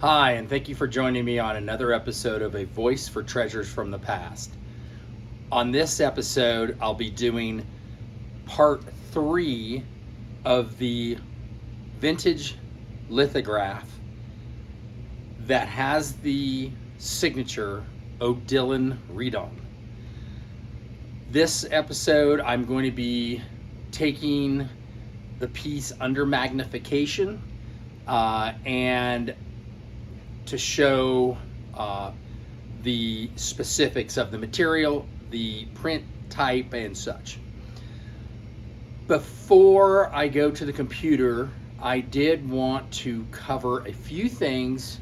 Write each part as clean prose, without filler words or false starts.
Hi, and thank you for joining me on another episode of A Voice for Treasures from the Past. On this episode, I'll be doing part 3 of the vintage lithograph that has the signature Odilon Redon. This episode, I'm going to be taking the piece under magnification and to show the specifics of the material, the print type, and such. Before I go to the computer, I did want to cover a few things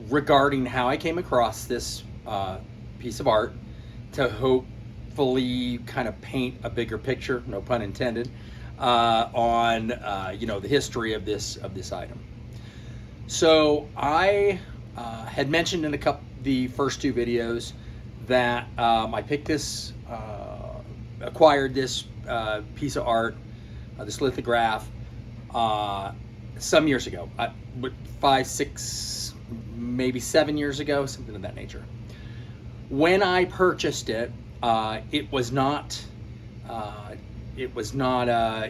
regarding how I came across this piece of art to hopefully kind of paint a bigger picture, no pun intended, on the history of this item. So I had mentioned in the first two videos that I picked this, acquired this piece of art, this lithograph, some years ago, 5, 6, maybe 7 years ago, something of that nature. When I purchased it, it was not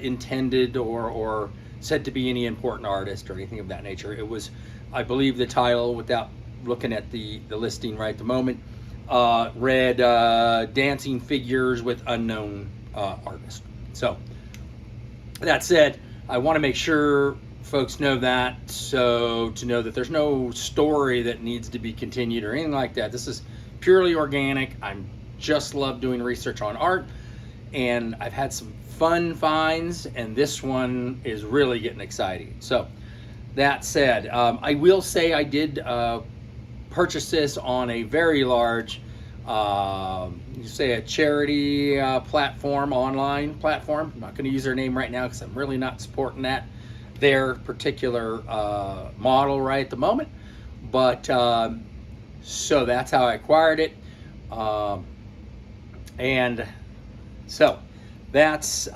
intended or said to be any important artist or anything of that nature. It was, I believe the title, without looking at the listing right at the moment, read Dancing Figures with Unknown Artist. So that said, I want to make sure folks know that, so to know that there's no story that needs to be continued or anything like that. This is purely organic. I'm just love doing research on art, and I've had some fun finds, and this one is really getting exciting. So that said, I will say I did purchase this on a very large, you say a charity platform, online platform. I'm not going to use their name right now because I'm really not supporting their particular model right at the moment. But so that's how I acquired it, and so that's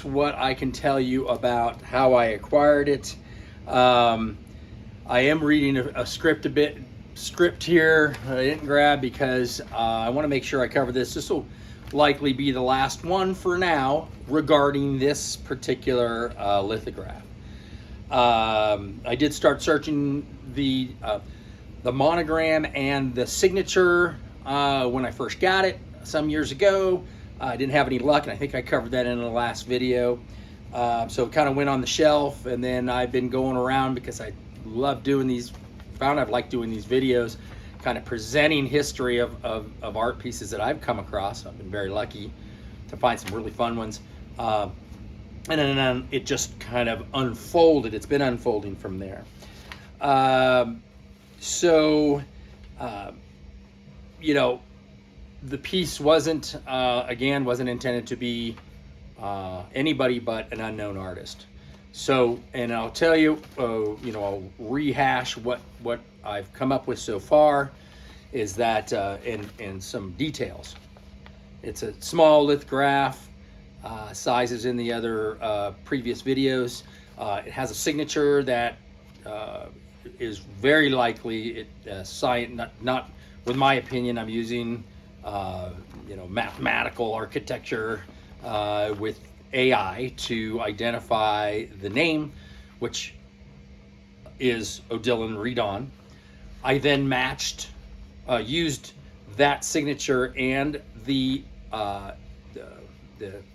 what I can tell you about how I acquired it. I am reading a script here I didn't grab because I want to make sure I cover this. This will likely be the last one for now regarding this particular lithograph. I did start searching the monogram and the signature when I first got it some years ago. I didn't have any luck, and I think I covered that in the last video. So it kind of went on the shelf, and then I've been going around because I love doing these, I've liked doing these videos, kind of presenting history of art pieces that I've come across. I've been very lucky to find some really fun ones. And then it just kind of unfolded. It's been unfolding from there. The piece wasn't intended to be anybody but an unknown artist. So, and I'll tell you, I'll rehash what I've come up with so far is that in some details. It's a small lithograph, sizes in the other previous videos. It has a signature that is very likely not with my opinion. I'm using mathematical architecture with AI to identify the name, which is Odilon Redon. I then used that signature and the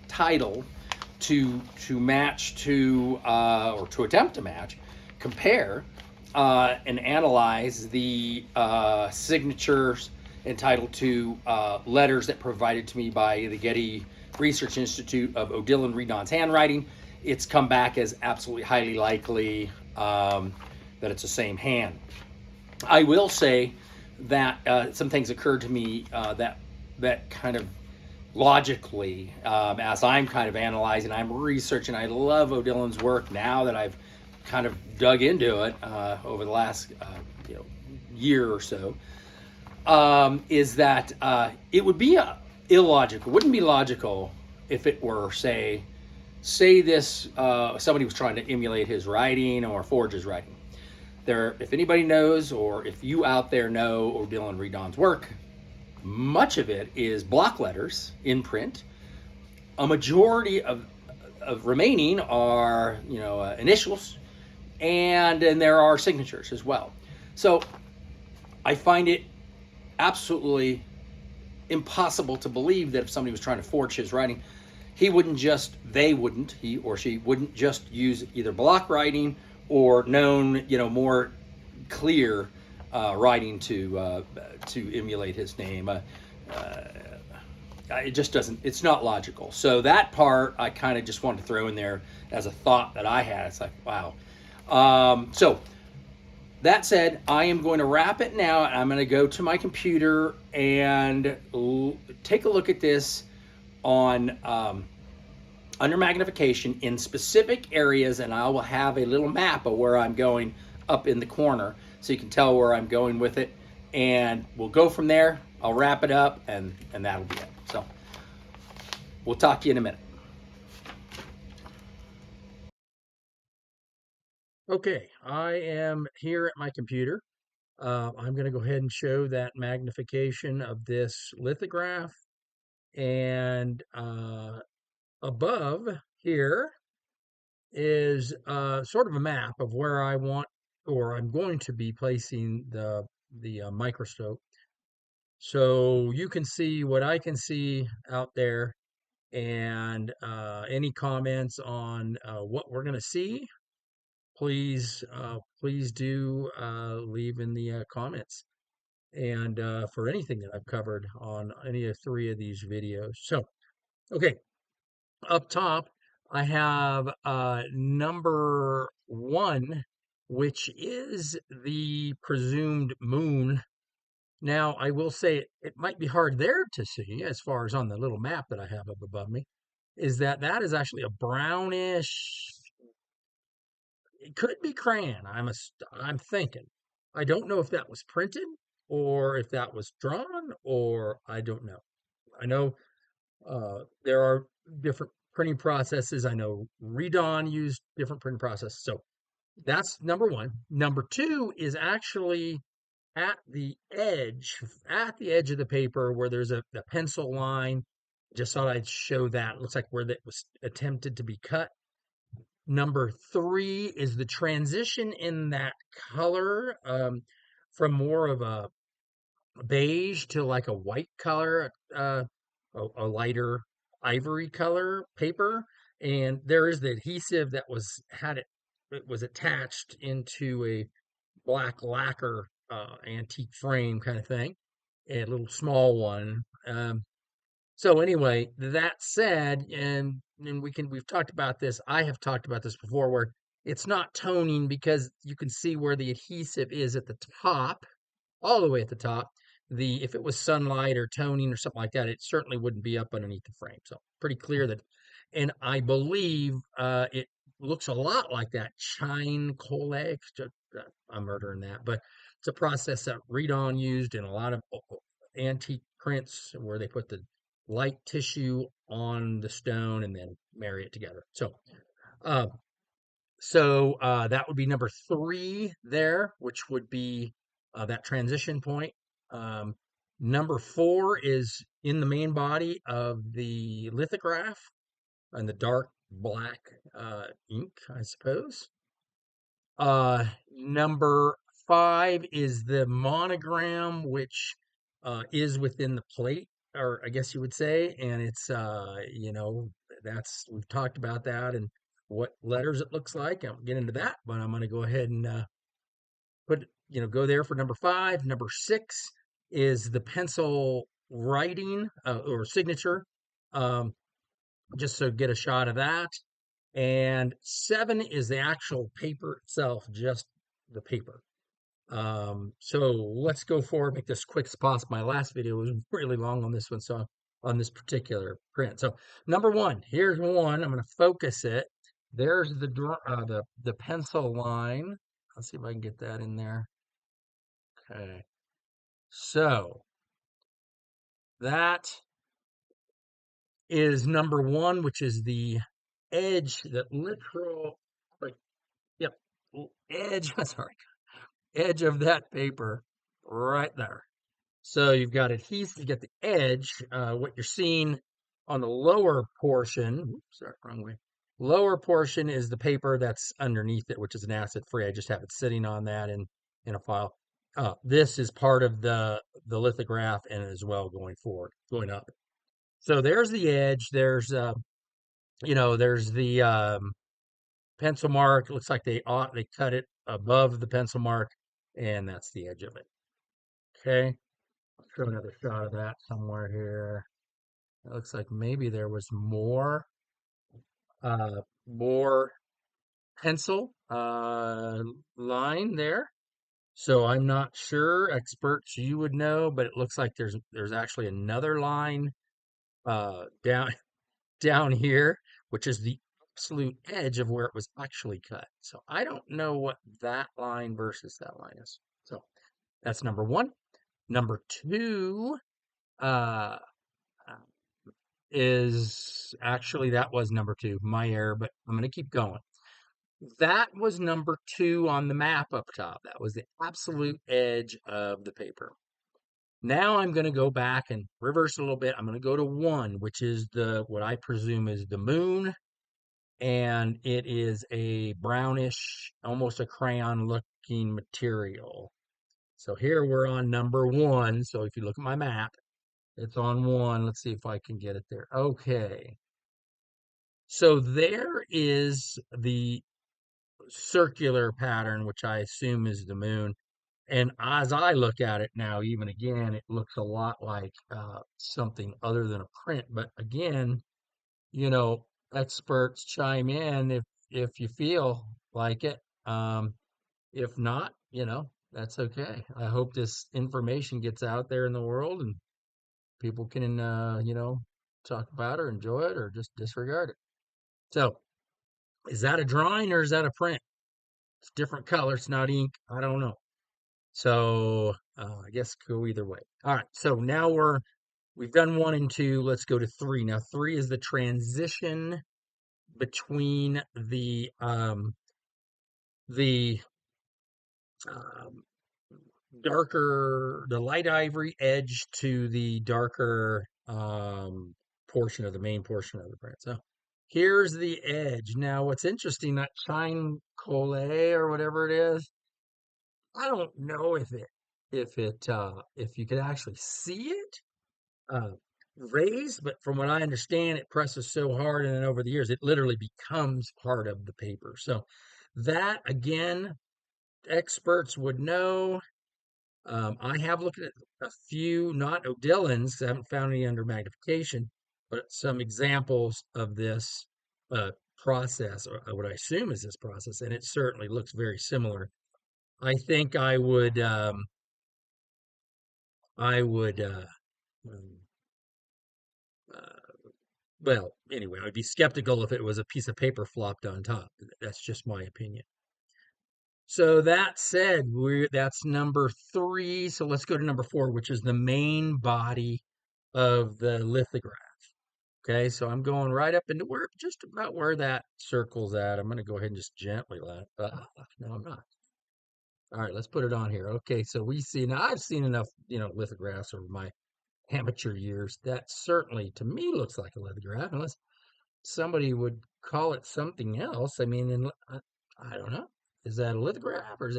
title to match or to attempt to match, compare, and analyze the signatures entitled to letters that provided to me by the Getty Research Institute of Odilon Redon's handwriting. It's come back as absolutely highly likely that it's the same hand. I will say that some things occurred to me that kind of logically, as I'm kind of analyzing, I'm researching. I love Odilon's work now that I've kind of dug into it over the last year or so. Is that it would be illogical. It wouldn't be logical if it were, say, say this somebody was trying to emulate his writing or forge his writing. There, if anybody knows, or if you out there know Odilon Redon's work, much of it is block letters in print. A majority of remaining are initials, and then there are signatures as well. So I find it absolutely impossible to believe that if somebody was trying to forge his writing, he or she wouldn't just use either block writing or known, more clear writing to emulate his name. It just doesn't. It's not logical. So that part I kind of just wanted to throw in there as a thought that I had. It's like, wow. So that said, I am going to wrap it now. I'm going to go to my computer and take a look at this on under magnification in specific areas, and I will have a little map of where I'm going up in the corner so you can tell where I'm going with it, and we'll go from there. I'll wrap it up, and that'll be it. So we'll talk to you in a minute. Okay, I am here at my computer. I'm going to go ahead and show that magnification of this lithograph, and above here is sort of a map of where I want, or I'm going to be placing the microscope. So you can see what I can see out there, and any comments on what we're going to see, please do leave in the comments, and for anything that I've covered on any of three of these videos. So, okay, up top, I have number one, which is the presumed moon. Now, I will say it might be hard there to see, as far as on the little map that I have up above me, is that is actually a brownish. It could be crayon. I'm thinking. I don't know if that was printed or if that was drawn, or I don't know. I know there are different printing processes. I know Redon used different printing processes. So that's number one. Number two is actually at the edge of the paper where there's a pencil line. Just thought I'd show that. It looks like where that was attempted to be cut. Number three is the transition in that color, from more of a beige to like a white color, a lighter ivory color paper. And there is the adhesive that it was attached into a black lacquer antique frame kind of thing, a little small one. So anyway, that said, and we've talked about this. I have talked about this before, where it's not toning because you can see where the adhesive is at the top, all the way at the top. If it was sunlight or toning or something like that, it certainly wouldn't be up underneath the frame. So pretty clear that, and I believe it looks a lot like that chine collage. I'm murdering that, but it's a process that Redon used in a lot of antique prints where they put the light tissue on the stone and then marry it together. Uh, that would be number three there, which would be that transition point. Um, Number four is in the main body of the lithograph and the dark black ink, I suppose. Number five is the monogram, which is within the plate, or I guess you would say, and it's we've talked about that and what letters it looks like. I'll get into that, but I'm going to go ahead and go there for number five. Number six is the pencil writing or signature, um, just so get a shot of that. And seven is the actual paper itself, just the paper. So let's go forward, make this quick as possible. My last video was really long on this one, so on this particular print. So number one, here's one. I'm going to focus it. There's the pencil line. Let's see if I can get that in there. Okay. So that is number one, which is the edge, the literal, like, yep, edge, sorry, edge of that paper right there. So you've got adhesive, you get the edge. What you're seeing on the lower portion, oops, sorry, wrong way. Lower portion is the paper that's underneath it, which is an acid free. I just have it sitting on that in a file. This is part of the lithograph and as well going forward, going up. So there's the edge. There's the pencil mark. It looks like they cut it above the pencil mark, and that's the edge of it. Okay. I'll show another shot of that somewhere here. It looks like maybe there was more pencil line there. So I'm not sure, experts, you would know, but it looks like there's actually another line down down here, which is the absolute edge of where it was actually cut. So I don't know what that line versus that line is. So that's number one. Number two, uh, is actually that was number two, my error, but I'm going to keep going. That was number two on the map up top. That was the absolute edge of the paper. Now I'm going to go back and reverse a little bit. I'm going to go to one, which is what I presume is the moon, and it is a brownish, almost a crayon looking material. So here we're on number one. So if you look at my map, it's on one. Let's see if I can get it there. Okay. So there is the circular pattern, which I assume is the moon. And as I look at it now, even again, it looks a lot like something other than a print. But again, you know, experts chime in if you feel like it. If not, that's okay. I hope this information gets out there in the world and people can, talk about it or enjoy it or just disregard it. So, is that a drawing or is that a print? It's different color. It's not ink. I don't know. So I guess go either way. All right. So now we've done one and two. Let's go to three. Now three is the transition between the um, the light ivory edge to the darker portion of the main portion of the print. So here's the edge. Now what's interesting, that shine collet or whatever it is, I don't know if you could actually see it uh, raised, but from what I understand, it presses so hard, and then over the years, it literally becomes part of the paper. So that again, experts would know. I have looked at a few, not Odilons, I haven't found any under magnification, but some examples of this process, or what I assume is this process, and it certainly looks very similar. I think I would, um, uh, well, anyway, I'd be skeptical if it was a piece of paper flopped on top. That's just my opinion. So that said, that's number three. So let's go to number four, which is the main body of the lithograph. Okay, so I'm going right up into just about where that circle's at. I'm going to go ahead and just gently let. No, I'm not. All right, let's put it on here. Okay, so we see now. I've seen enough, lithographs over my amateur years. That certainly, to me, looks like a lithograph, unless somebody would call it something else. I mean, I don't know. Is that a lithograph, or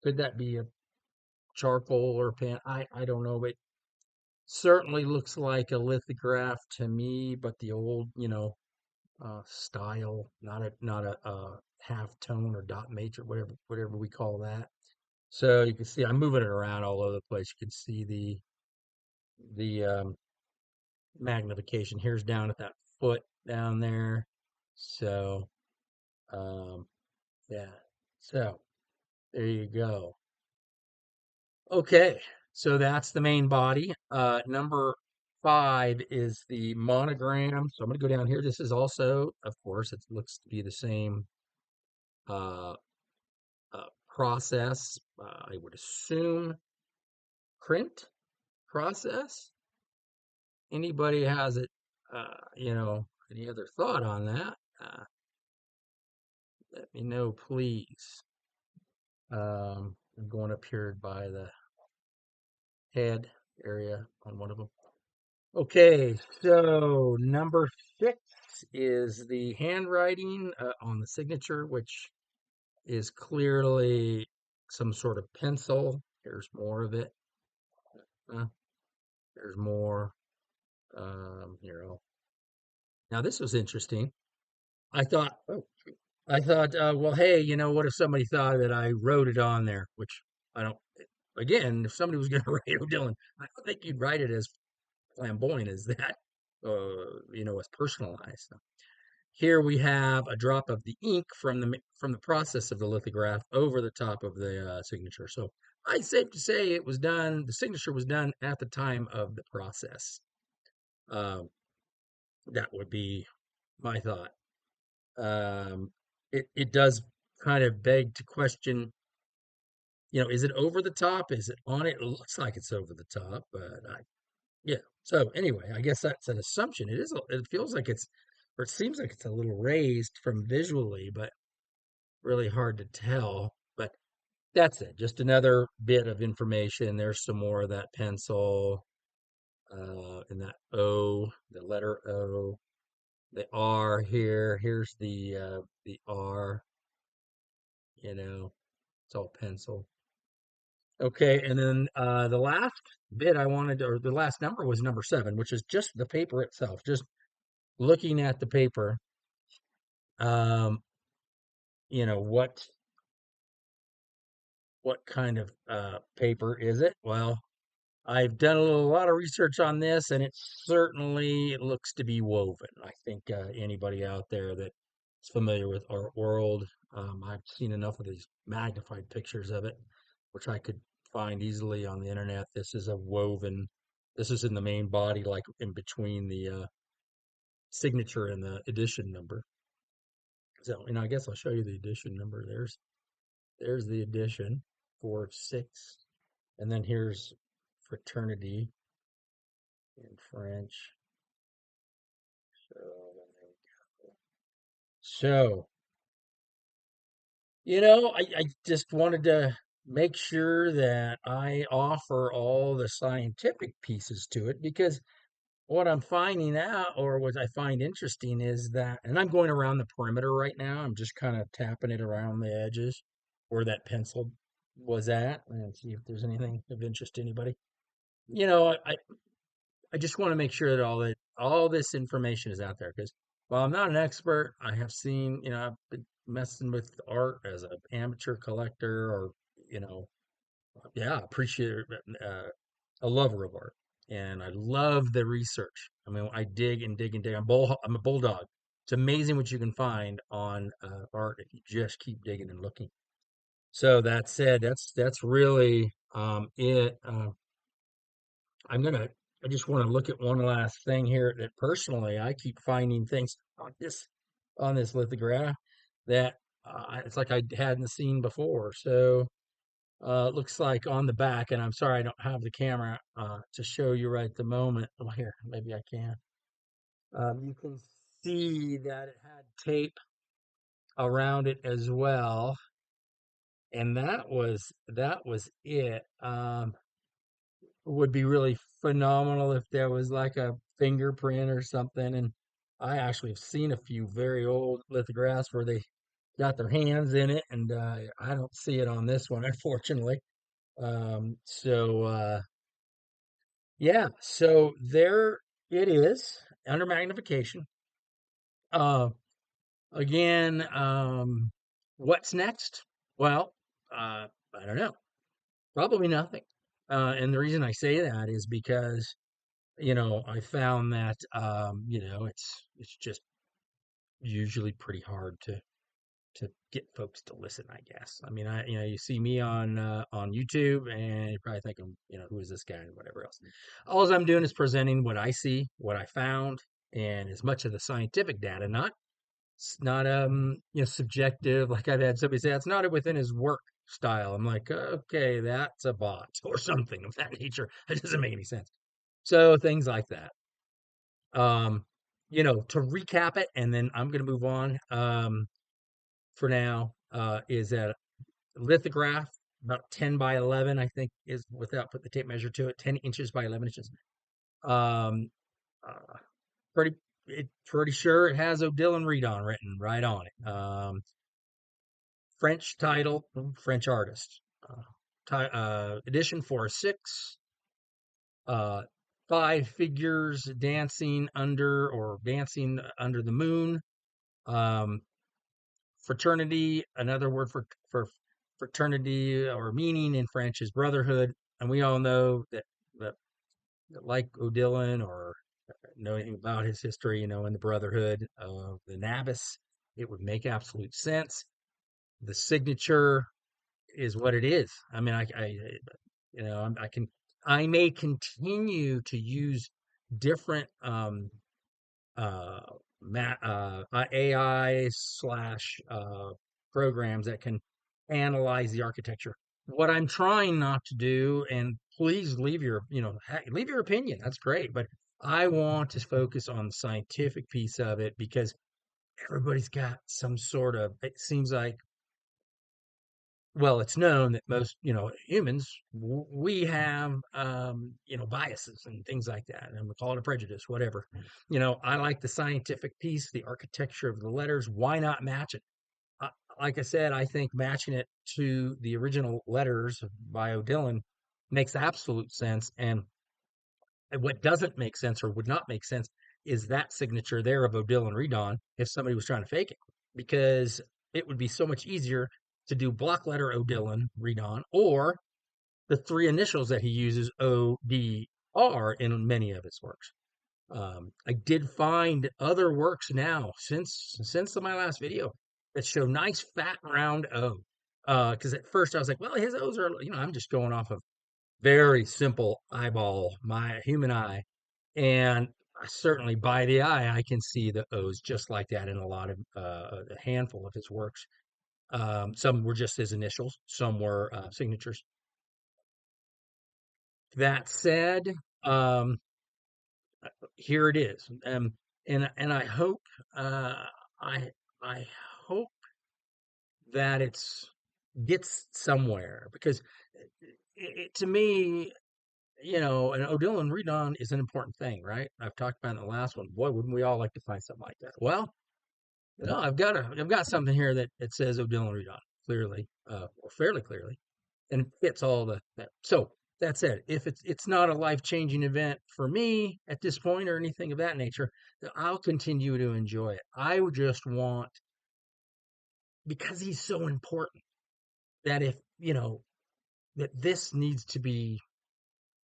could that be a charcoal or pen? I don't know, but certainly looks like a lithograph to me. But the old, style, not a half tone or dot matrix, whatever we call that. So you can see I'm moving it around all over the place. You can see the magnification. Here's down at that foot down there. So um, yeah. So there you go. Okay. So that's the main body. Number five is the monogram. So I'm going to go down here. This is also, of course, it looks to be the same uh, process. I would assume print process. Anybody has any other thought on that? Let me know, please. I'm going up here by the head area on one of them. Okay, so number 6 is the handwriting on the signature, which is clearly some sort of pencil. Here's more of it. Uh, there's more. Here, now this was interesting. I thought, well, hey, what if somebody thought that I wrote it on there? Which I don't. Again, if somebody was going to write Odilon, I don't think you'd write it as flamboyant as that. As personalized. So here we have a drop of the ink from the process of the lithograph over the top of the signature. So it's safe to say it was done. The signature was done at the time of the process. Um, that would be my thought. Um, it does kind of beg to question, is it over the top? Is it on it? It looks like it's over the top, but yeah. So anyway, I guess that's an assumption. It feels like or it seems like it's a little raised from visually, but really hard to tell. But that's it. Just another bit of information. There's some more of that pencil, and that O, the letter O, the R here. Here's the R. It's all pencil. Okay, and then the last bit I wanted, or the last number was number 7, which is just the paper itself. Just looking at the paper, um, you know, what kind of paper is it? Well, I've done a lot of research on this, and it looks to be woven. I think anybody out there that's familiar with art world, I've seen enough of these magnified pictures of it, which I could find easily on the internet. This is a woven. This is in the main body, like in between the signature and the edition number. So, I guess I'll show you the edition number. There's the edition, 4 of 6, and then here's fraternity in French. So, so I just wanted to make sure that I offer all the scientific pieces to it, because what I'm finding out, or what I find interesting, is that, and I'm going around the perimeter right now. I'm just kind of tapping it around the edges where that pencil was at, and see if there's anything of interest to anybody. You know, I just want to make sure that all this information is out there, because while I'm not an expert, I have seen, I've been messing with art as an amateur collector, or you know, yeah, appreciate a lover of art, and I love the research. I mean, I dig and dig and dig. I'm a bulldog. It's amazing what you can find on art if you just keep digging and looking. So that said, that's really it. I'm gonna. I just want to look at one last thing here, that personally I keep finding things on this lithograph that it's like I hadn't seen before. So it looks like on the back, and I'm sorry I don't have the camera to show you right at the moment. Oh, here, maybe I can. You can see that it had tape around it as well, and that was it. Would be really phenomenal if there was like a fingerprint or something. And I actually have seen a few very old lithographs where they got their hands in it, and I don't see it on this one, unfortunately. So yeah, so there it is under magnification. Uh, again, what's next? Well, I don't know. Probably nothing. And the reason I say that is because I found that it's just usually pretty hard to get folks to listen, I guess. I mean, you see me on YouTube, and you're probably thinking, who is this guy and whatever else. All I'm doing is presenting what I see, what I found, and as much of the scientific data, not subjective. Like I've had somebody say, it's not within his work style. I'm like, okay, that's a bot or something of that nature. It doesn't make any sense. So things like that. Um, to recap it, and then I'm going to move on. for now, is a lithograph, about 10 by 11, I think, is without put the tape measure to it, 10 inches by 11 inches. Um, uh, pretty, pretty sure it has Odilon Redon written right on it. French title, French artist. Edition 4/6, uh, five figures dancing under or dancing under the moon. Um, Fraternity, another word for fraternity or meaning in French is brotherhood, and we all know that, that like Odilon or know anything about his history, in the brotherhood of the Nabis, it would make absolute sense. The signature is what it is. I mean, I can, I may continue to use different uh, AI slash programs that can analyze the architecture. What I'm trying not to do, and please leave leave your opinion. That's great, but I want to focus on the scientific piece of it because everybody's got some sort of. It seems like, well, it's known that most, humans, we have, biases and things like that, and we call it a prejudice, whatever. I like the scientific piece, the architecture of the letters. Why not match it? Uh, like I said, I think matching it to the original letters by Odilon makes absolute sense. And what doesn't make sense or would not make sense is that signature there of Odilon Redon if somebody was trying to fake it, because it would be so much easier to do block letter Odilon Redon or the three initials that he uses, ODR, in many of his works. I did find other works now since my last video that show nice fat round O. Because at first I was like, well, his O's are, I'm just going off of very simple eyeball, my human eye. And certainly by the eye, I can see the O's just like that in a lot of a handful of his works. Some were just his initials, some were signatures. That said, um, here it is, and I hope uh, I I hope that it's gets somewhere because to me, and Odilon Redon is an important thing, right? I've talked about it in the last one. Boy, wouldn't we all like to find something like that? Well, I've got something here that says Odilon Redon clearly, or fairly clearly, and it fits all the that. So that said, if it's not a life changing event for me at this point or anything of that nature, then I'll continue to enjoy it. I would just want, because he's so important, that if that this needs to be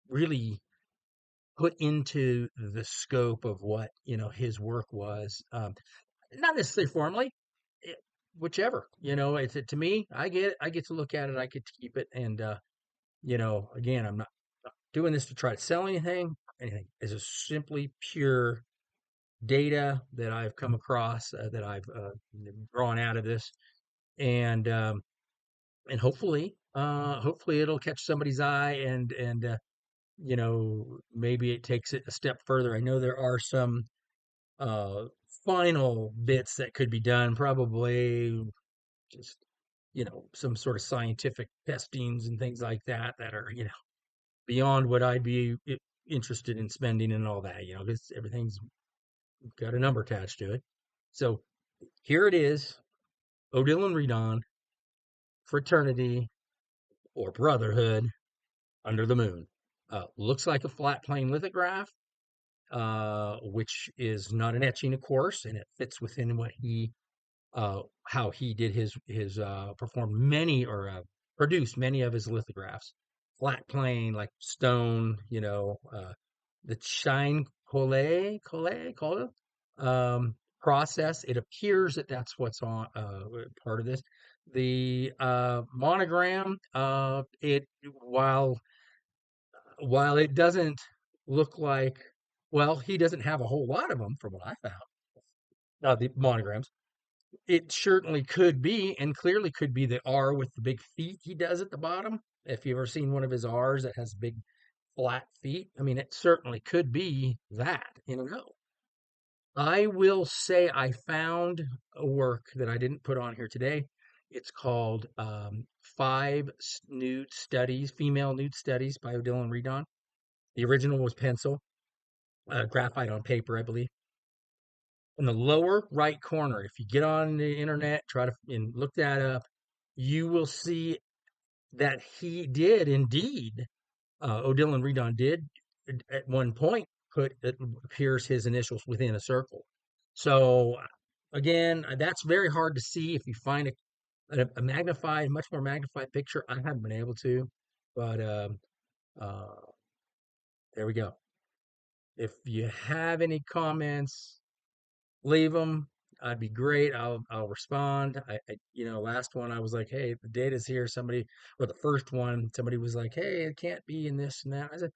really put into the scope of what his work was. Not necessarily formally, eh, whichever. It's to me. I get to look at it. I get to keep it, and again, I'm not doing this to try to sell anything. Anything. This is simply pure data that I've come across, that I've drawn out of this, and um, and hopefully it'll catch somebody's eye, and maybe it takes it a step further. I know there are some uh, final bits that could be done, probably just some sort of scientific testings and things like that are beyond what I'd be interested in spending and all that. Because everything's got a number attached to it. So here it is, Odilon Redon, Fraternity or Brotherhood under the moon. Looks like a flat plane lithograph, which is not an etching, of course, and it fits within what how he did his performed many or produced many of his lithographs. Flat plane, like stone, the shine colle process. It appears that that's what's on part of this. The monogram, it while it doesn't look like, well, he doesn't have a whole lot of them from what I found. The monograms. It certainly could be, and clearly could be the R with the big feet he does at the bottom. If you've ever seen one of his R's that has big flat feet, I mean, it certainly could be that, I will say I found a work that I didn't put on here today. It's called Nude Studies, Female Nude Studies by Odilon Redon. The original was pencil, graphite on paper, I believe. In the lower right corner, if you get on the internet, try to and look that up, you will see that he did indeed, Odilon Redon did at one point put it appears his initials within a circle. So again, that's very hard to see if you find a magnified, much more magnified picture. I haven't been able to, but uh, there we go. If you have any comments, leave them. I'd be great. I'll respond. Last one I was like, hey, the data's here. Somebody, or the first one, somebody was like, hey, it can't be in this and that. I said,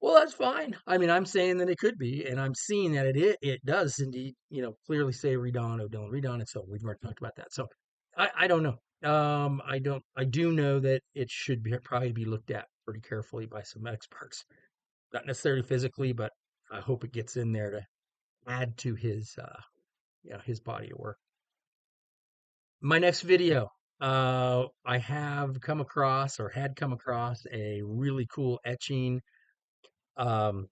well, that's fine. I mean, I'm saying that it could be, and I'm seeing that it does indeed, clearly say Redon, Odilon Redon, and so we've already talked about that. So I don't know. I do know that it should probably be looked at pretty carefully by some experts, not necessarily physically, but I hope it gets in there to add to his body of work. My next video, I have come across or had come across a really cool etching. Um,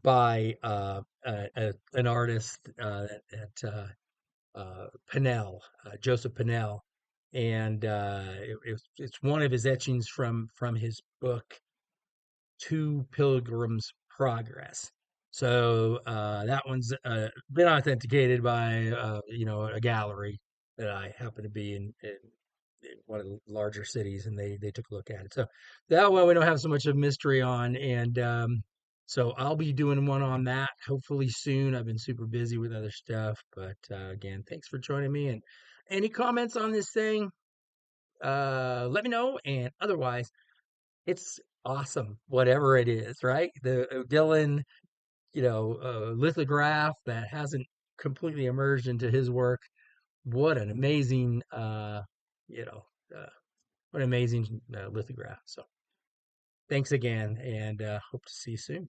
by an artist at Pennell, Joseph Pennell, and it's one of his etchings from his book Two Pilgrims Progress. So that one's been authenticated by a gallery that I happen to be in one of the larger cities, and they took a look at it. So that one we don't have so much of mystery on, and so I'll be doing one on that hopefully soon. I've been super busy with other stuff, but again, thanks for joining me. And any comments on this thing, let me know. And otherwise, it's awesome, whatever it is, right? The Dylan, lithograph that hasn't completely emerged into his work. What an amazing, you know, uh, what an amazing lithograph. So thanks again, and hope to see you soon.